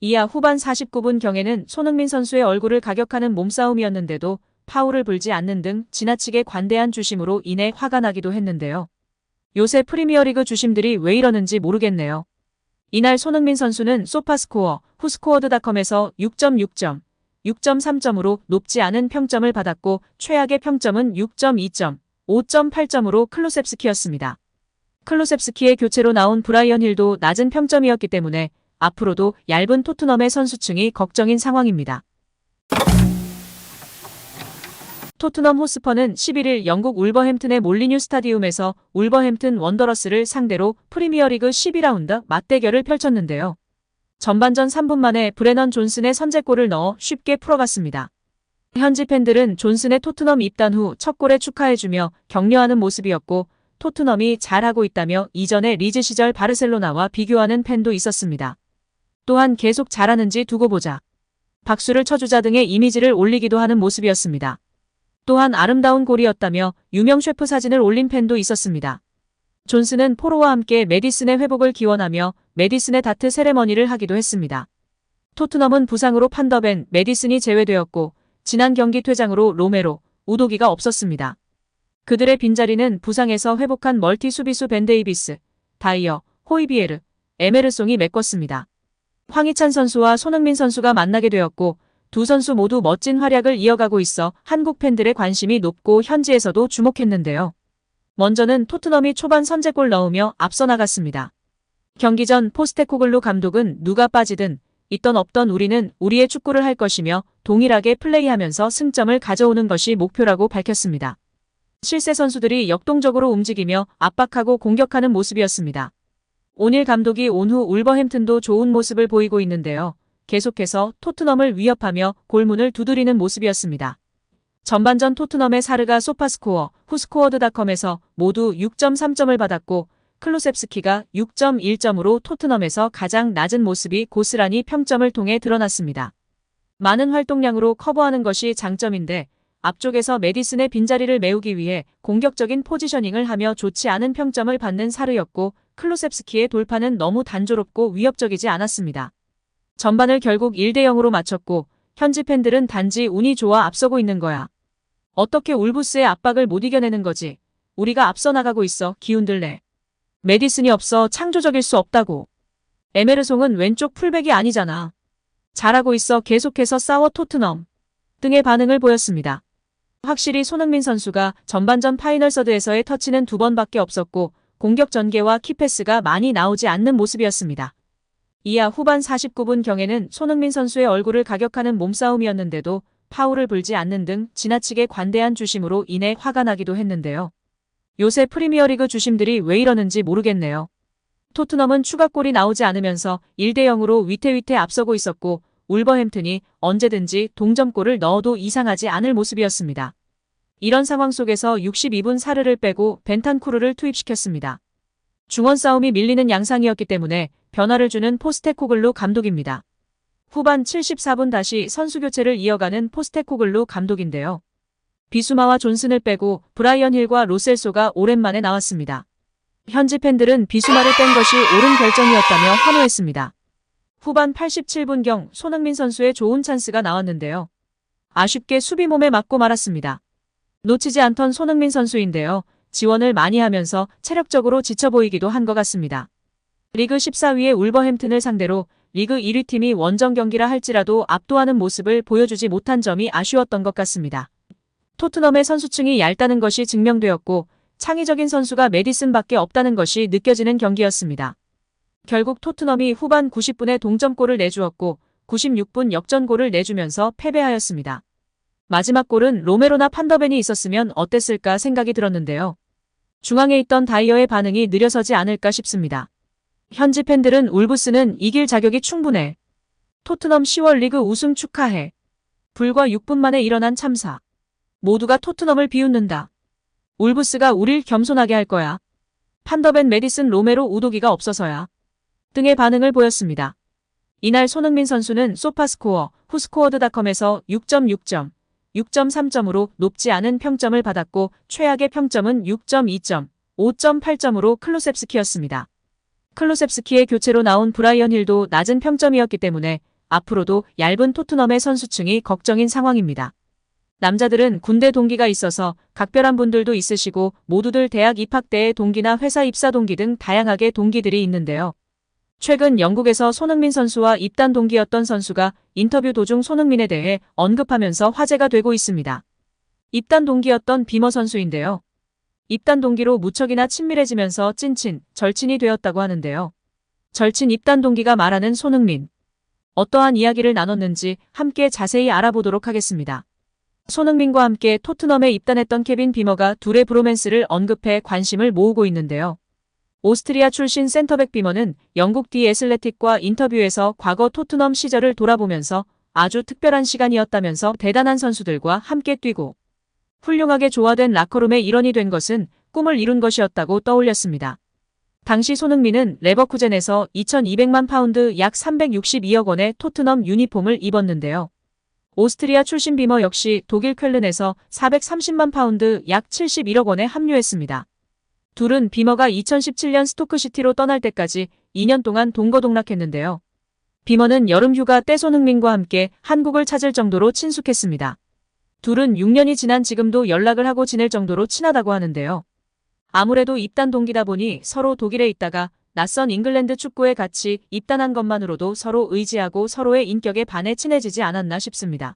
이하 후반 49분경에는 손흥민 선수의 얼굴을 가격하는 몸싸움이었는데도 파울을 불지 않는 등 지나치게 관대한 주심으로 인해 화가 나기도 했는데요. 요새 프리미어리그 주심들이 왜 이러는지 모르겠네요. 이날 손흥민 선수는 소파스코어, 후스코어드닷컴에서 6.6점, 6.3점으로 높지 않은 평점을 받았고 최악의 평점은 6.2점, 5.8점으로 클루셉스키였습니다. 클루셉스키의 교체로 나온 브라이언 힐도 낮은 평점이었기 때문에 앞으로도 얇은 토트넘의 선수층이 걱정인 상황입니다. 토트넘 호스퍼는 11일 영국 울버햄튼의 몰리뉴 스타디움에서 울버햄튼 원더러스를 상대로 프리미어리그 12라운드 맞대결을 펼쳤는데요. 전반전 3분 만에 브레넌 존슨의 선제골을 넣어 쉽게 풀어갔습니다. 현지 팬들은 존슨의 토트넘 입단 후 첫 골에 축하해주며 격려하는 모습이었고 토트넘이 잘하고 있다며 이전의 리즈 시절 바르셀로나와 비교하는 팬도 있었습니다. 또한 계속 잘하는지 두고 보자, 박수를 쳐주자 등의 이미지를 올리기도 하는 모습이었습니다. 또한 아름다운 골이었다며 유명 셰프 사진을 올린 팬도 있었습니다. 존슨은 포로와 함께 메디슨의 회복을 기원하며 메디슨의 다트 세레머니를 하기도 했습니다. 토트넘은 부상으로 판더벤, 메디슨이 제외되었고 지난 경기 퇴장으로 로메로, 우도기가 없었습니다. 그들의 빈자리는 부상에서 회복한 멀티 수비수 벤 데이비스, 다이어, 호이비에르, 에메르송이 메꿨습니다. 황희찬 선수와 손흥민 선수가 만나게 되었고 두 선수 모두 멋진 활약을 이어가고 있어 한국 팬들의 관심이 높고 현지에서도 주목했는데요. 먼저는 토트넘이 초반 선제골 넣으며 앞서 나갔습니다. 경기 전 포스테코글루 감독은 누가 빠지든 있던 없던 우리는 우리의 축구를 할 것이며 동일하게 플레이하면서 승점을 가져오는 것이 목표라고 밝혔습니다. 실세 선수들이 역동적으로 움직이며 압박하고 공격하는 모습이었습니다. 오닐 감독이 온 후 울버햄튼도 좋은 모습을 보이고 있는데요. 계속해서 토트넘을 위협하며 골문을 두드리는 모습이었습니다. 전반전 토트넘의 사르가 소파스코어, 후스코어드닷컴에서 모두 6.3점을 받았고 클루셉스키가 6.1점으로 토트넘에서 가장 낮은 모습이 고스란히 평점을 통해 드러났습니다. 많은 활동량으로 커버하는 것이 장점인데 앞쪽에서 메디슨의 빈자리를 메우기 위해 공격적인 포지셔닝을 하며 좋지 않은 평점을 받는 사르였고 클루셉스키의 돌파는 너무 단조롭고 위협적이지 않았습니다. 전반을 결국 1대0으로 마쳤고 현지 팬들은 단지 운이 좋아 앞서고 있는 거야, 어떻게 울브스의 압박을 못 이겨내는 거지, 우리가 앞서 나가고 있어, 기운들래, 메디슨이 없어 창조적일 수 없다고, 에메르송은 왼쪽 풀백이 아니잖아, 잘하고 있어, 계속해서 싸워 토트넘 등의 반응을 보였습니다. 확실히 손흥민 선수가 전반전 파이널 서드에서의 터치는 2번밖에 없었고 공격 전개와 키패스가 많이 나오지 않는 모습이었습니다. 이하 후반 49분경에는 손흥민 선수의 얼굴을 가격하는 몸싸움이었는데도 파울을 불지 않는 등 지나치게 관대한 주심으로 인해 화가 나기도 했는데요. 요새 프리미어리그 주심들이 왜 이러는지 모르겠네요. 토트넘은 추가골이 나오지 않으면서 1대0으로 위태위태 앞서고 있었고 울버햄튼이 언제든지 동점골을 넣어도 이상하지 않을 모습이었습니다. 이런 상황 속에서 62분 사르를 빼고 벤탄쿠르를 투입시켰습니다. 중원 싸움이 밀리는 양상이었기 때문에 변화를 주는 포스테코글루 감독입니다. 후반 74분 다시 선수 교체를 이어가는 포스테코글루 감독인데요. 비수마와 존슨을 빼고 브라이언 힐과 로셀소가 오랜만에 나왔습니다. 현지 팬들은 비수마를 뺀 것이 옳은 결정이었다며 환호했습니다. 후반 87분경 손흥민 선수의 좋은 찬스가 나왔는데요. 아쉽게 수비 몸에 맞고 말았습니다. 놓치지 않던 손흥민 선수인데요. 지원을 많이 하면서 체력적으로 지쳐 보이기도 한 것 같습니다. 리그 14위의 울버햄튼을 상대로 리그 1위 팀이 원정 경기라 할지라도 압도하는 모습을 보여주지 못한 점이 아쉬웠던 것 같습니다. 토트넘의 선수층이 얇다는 것이 증명되었고 창의적인 선수가 메디슨밖에 없다는 것이 느껴지는 경기였습니다. 결국 토트넘이 후반 90분에 동점골을 내주었고 96분 역전골을 내주면서 패배하였습니다. 마지막 골은 로메로나 판더벤이 있었으면 어땠을까 생각이 들었는데요. 중앙에 있던 다이어의 반응이 느려서지 않을까 싶습니다. 현지 팬들은 울브스는 이길 자격이 충분해, 토트넘 10월 리그 우승 축하해, 불과 6분 만에 일어난 참사, 모두가 토트넘을 비웃는다, 울브스가 우릴 겸손하게 할 거야, 판더벤, 메디슨, 로메로, 우도기가 없어서야 등의 반응을 보였습니다. 이날 손흥민 선수는 소파스코어, 후스코어드닷컴에서 6.6점, 6.3점으로 높지 않은 평점을 받았고 최악의 평점은 6.2점, 5.8점으로 클루셉스키였습니다. 클루셉스키의 교체로 나온 브라이언 힐도 낮은 평점이었기 때문에 앞으로도 얇은 토트넘의 선수층이 걱정인 상황입니다. 남자들은 군대 동기가 있어서 각별한 분들도 있으시고 모두들 대학 입학 때의 동기나 회사 입사 동기 등 다양하게 동기들이 있는데요. 최근 영국에서 손흥민 선수와 입단 동기였던 선수가 인터뷰 도중 손흥민에 대해 언급하면서 화제가 되고 있습니다. 입단 동기였던 비머 선수인데요. 입단 동기로 무척이나 친밀해지면서 찐친, 절친이 되었다고 하는데요. 절친 입단 동기가 말하는 손흥민. 어떠한 이야기를 나눴는지 함께 자세히 알아보도록 하겠습니다. 손흥민과 함께 토트넘에 입단했던 케빈 비머가 둘의 브로맨스를 언급해 관심을 모으고 있는데요. 오스트리아 출신 센터백 비머는 영국 디 애슬레틱과 인터뷰에서 과거 토트넘 시절을 돌아보면서 아주 특별한 시간이었다면서 대단한 선수들과 함께 뛰고 훌륭하게 조화된 라커룸의 일원이 된 것은 꿈을 이룬 것이었다고 떠올렸습니다. 당시 손흥민은 레버쿠젠에서 2,200만 파운드 약 362억 원의 토트넘 유니폼을 입었는데요. 오스트리아 출신 비머 역시 독일 쾰른에서 430만 파운드 약 71억 원에 합류했습니다. 둘은 비머가 2017년 스토크시티로 떠날 때까지 2년 동안 동거동락했는데요. 비머는 여름휴가 때 손흥민과 함께 한국을 찾을 정도로 친숙했습니다. 둘은 6년이 지난 지금도 연락을 하고 지낼 정도로 친하다고 하는데요. 아무래도 입단 동기다 보니 서로 독일에 있다가 낯선 잉글랜드 축구에 같이 입단한 것만으로도 서로 의지하고 서로의 인격에 반해 친해지지 않았나 싶습니다.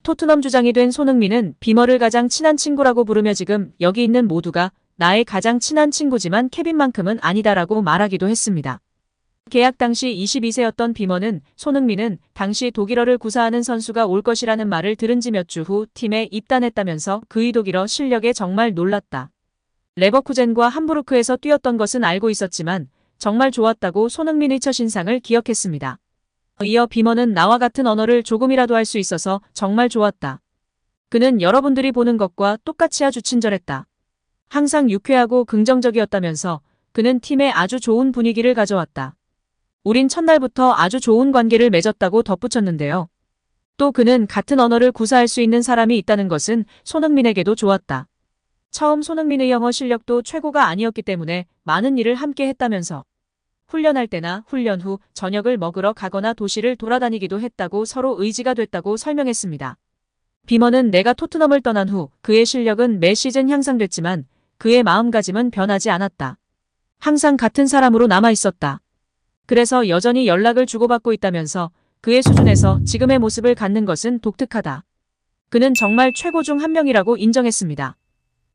토트넘 주장이 된 손흥민은 비머를 가장 친한 친구라고 부르며 지금 여기 있는 모두가 나의 가장 친한 친구지만 케빈만큼은 아니다라고 말하기도 했습니다. 계약 당시 22세였던 비머는 손흥민은 당시 독일어를 구사하는 선수가 올 것이라는 말을 들은 지 몇 주 후 팀에 입단했다면서 그의 독일어 실력에 정말 놀랐다. 레버쿠젠과 함부르크에서 뛰었던 것은 알고 있었지만 정말 좋았다고 손흥민의 첫인상을 기억했습니다. 이어 비머는 나와 같은 언어를 조금이라도 할 수 있어서 정말 좋았다. 그는 여러분들이 보는 것과 똑같이 아주 친절했다. 항상 유쾌하고 긍정적이었다면서 그는 팀에 아주 좋은 분위기를 가져왔다. 우린 첫날부터 아주 좋은 관계를 맺었다고 덧붙였는데요. 또 그는 같은 언어를 구사할 수 있는 사람이 있다는 것은 손흥민에게도 좋았다. 처음 손흥민의 영어 실력도 최고가 아니었기 때문에 많은 일을 함께 했다면서 훈련할 때나 훈련 후 저녁을 먹으러 가거나 도시를 돌아다니기도 했다고 서로 의지가 됐다고 설명했습니다. 비머는 내가 토트넘을 떠난 후 그의 실력은 매 시즌 향상됐지만 그의 마음가짐은 변하지 않았다. 항상 같은 사람으로 남아 있었다. 그래서 여전히 연락을 주고받고 있다면서 그의 수준에서 지금의 모습을 갖는 것은 독특하다. 그는 정말 최고 중 한 명이라고 인정했습니다.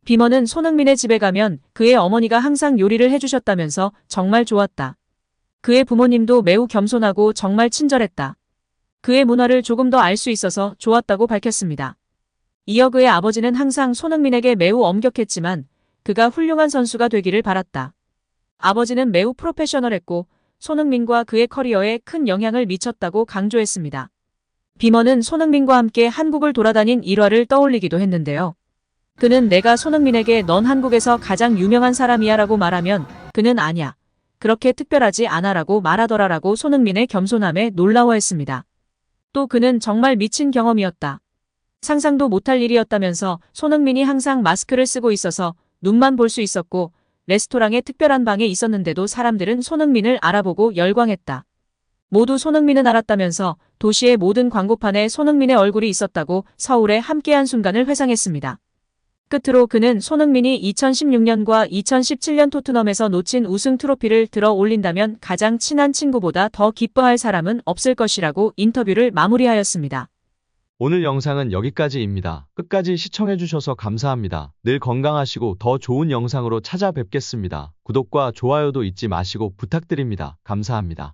비머는 손흥민의 집에 가면 그의 어머니가 항상 요리를 해주셨다면서 정말 좋았다. 그의 부모님도 매우 겸손하고 정말 친절했다. 그의 문화를 조금 더 알 수 있어서 좋았다고 밝혔습니다. 이어 그의 아버지는 항상 손흥민에게 매우 엄격했지만 그가 훌륭한 선수가 되기를 바랐다. 아버지는 매우 프로페셔널했고 손흥민과 그의 커리어에 큰 영향을 미쳤다고 강조했습니다. 비머는 손흥민과 함께 한국을 돌아다닌 일화를 떠올리기도 했는데요. 그는 내가 손흥민에게 넌 한국에서 가장 유명한 사람이야 라고 말하면 그는 아냐. 그렇게 특별하지 않아 라고 말하더라라고 손흥민의 겸손함에 놀라워했습니다. 또 그는 정말 미친 경험이었다. 상상도 못할 일이었다면서 손흥민이 항상 마스크를 쓰고 있어서 눈만 볼 수 있었고 레스토랑에 특별한 방에 있었는데도 사람들은 손흥민을 알아보고 열광했다. 모두 손흥민은 알았다면서 도시의 모든 광고판에 손흥민의 얼굴이 있었다고 서울에 함께한 순간을 회상했습니다. 끝으로 그는 손흥민이 2016년과 2017년 토트넘에서 놓친 우승 트로피를 들어 올린다면 가장 친한 친구보다 더 기뻐할 사람은 없을 것이라고 인터뷰를 마무리하였습니다. 오늘 영상은 여기까지입니다. 끝까지 시청해주셔서 감사합니다. 늘 건강하시고 더 좋은 영상으로 찾아뵙겠습니다. 구독과 좋아요도 잊지 마시고 부탁드립니다. 감사합니다.